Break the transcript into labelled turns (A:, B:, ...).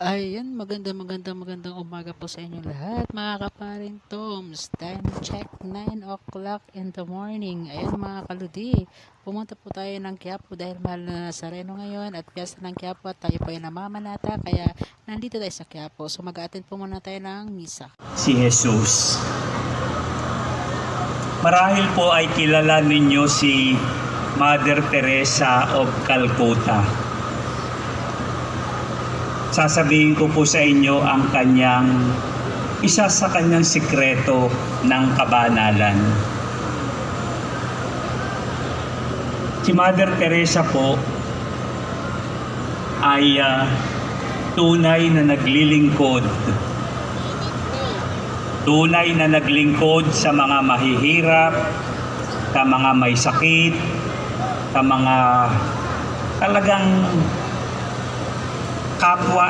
A: Magandang umaga po sa inyo lahat mga kaparing Toms. Time check 9 o'clock in the morning. Ayan mga kaludi, pumunta po tayo ng Quiapo dahil mahal na Nazareno ngayon at piyesta ng Quiapo at tayo po ay namamanata kaya nandito tayo sa Quiapo. So mag-attend po muna tayo ng misa.
B: Si Jesus. Marahil po ay kilala ninyo si Mother Teresa of Calcutta. Sasabihin ko po sa inyo ang isa sa kanyang sikreto ng kabanalan. Si Mother Teresa po ay tunay na naglilingkod. Tunay na naglingkod sa mga mahihirap, sa mga may sakit, sa mga talagang kapwa